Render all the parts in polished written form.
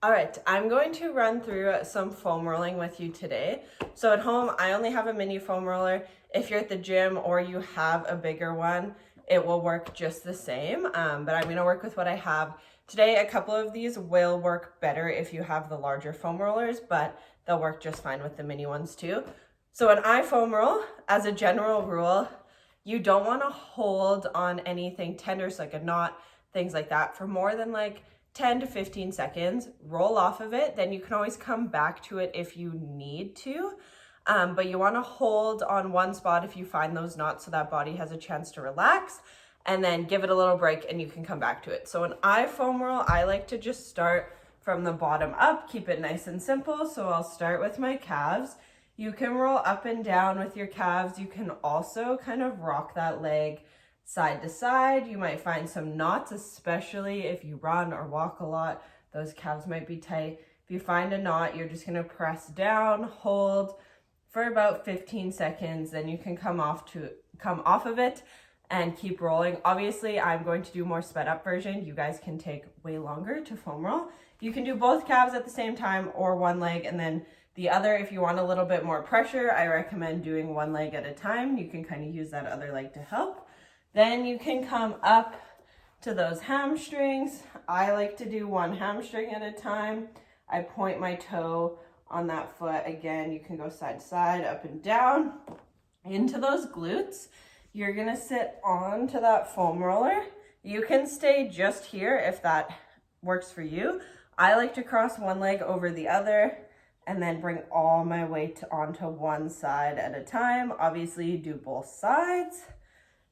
All right, I'm going to run through some foam rolling with you today. So at home, I only have a mini foam roller. If you're at the gym or you have a bigger one, it will work just the same, but I'm gonna work with what I have. Today, a couple of these will work better if you have the larger foam rollers, but they'll work just fine with the mini ones too. So when I foam roll, as a general rule, you don't wanna hold on anything tender, so like a knot, things like that, for more than like 10 to 15 seconds, roll off of it. Then you can always come back to it if you need to. But you wanna hold on one spot if you find those knots so that body has a chance to relax, and then give it a little break and you can come back to it. So when I foam roll, I like to just start from the bottom up, keep it nice and simple. So I'll start with my calves. You can roll up and down with your calves. You can also kind of rock that leg side to side. You might find some knots, especially if you run or walk a lot. Those calves might be tight. If you find a knot, you're just gonna press down, hold for about 15 seconds, then you can come off of it and keep rolling. Obviously, I'm going to do more sped up version. You guys can take way longer to foam roll. You can do both calves at the same time or one leg and then the other. If you want a little bit more pressure, I recommend doing one leg at a time. You can kind of use that other leg to help. Then you can come up to those hamstrings. I like to do one hamstring at a time. I point my toe on that foot. Again, you can go side to side, up and down, into those glutes. You're gonna sit on to that foam roller. You can stay just here if that works for you. I like to cross one leg over the other and then bring all my weight onto one side at a time. Obviously, you do both sides.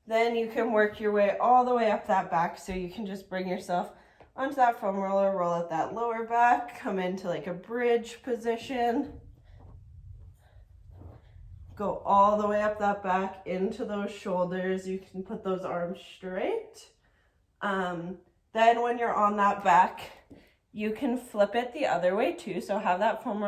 Then you can work your way all the way up that back. So you can just bring yourself onto that foam roller, roll out that lower back, come into like a bridge position. Go all the way up that back into those shoulders. You can put those arms straight. Then when you're on that back, you can flip it the other way too. So have that foam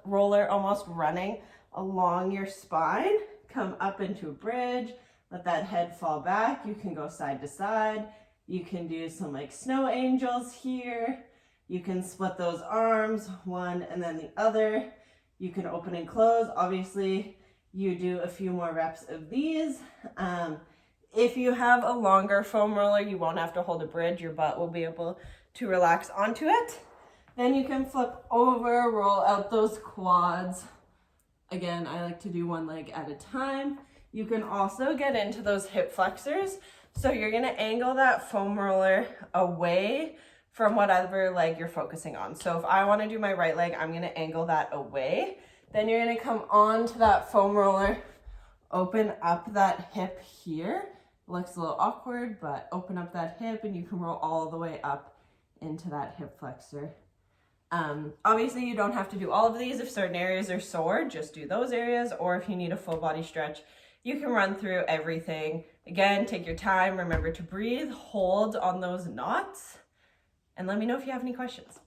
roller almost running along your spine. Come up into a bridge. Let that head fall back. You can go side to side. You can do some like snow angels here. You can split those arms, one and then the other. You can open and close. Obviously, you do a few more reps of these. If you have a longer foam roller, you won't have to hold a bridge. Your butt will be able to relax onto it. Then you can flip over, roll out those quads. Again, I like to do one leg at a time. You can also get into those hip flexors. So you're gonna angle that foam roller away from whatever leg you're focusing on. So if I wanna do my right leg, I'm gonna angle that away. Then you're gonna come onto that foam roller, open up that hip here. It looks a little awkward, but open up that hip and you can roll all the way up into that hip flexor. Obviously you don't have to do all of these. If certain areas are sore, just do those areas. Or if you need a full body stretch, you can run through everything. Again, take your time, remember to breathe, hold on those knots, and let me know if you have any questions.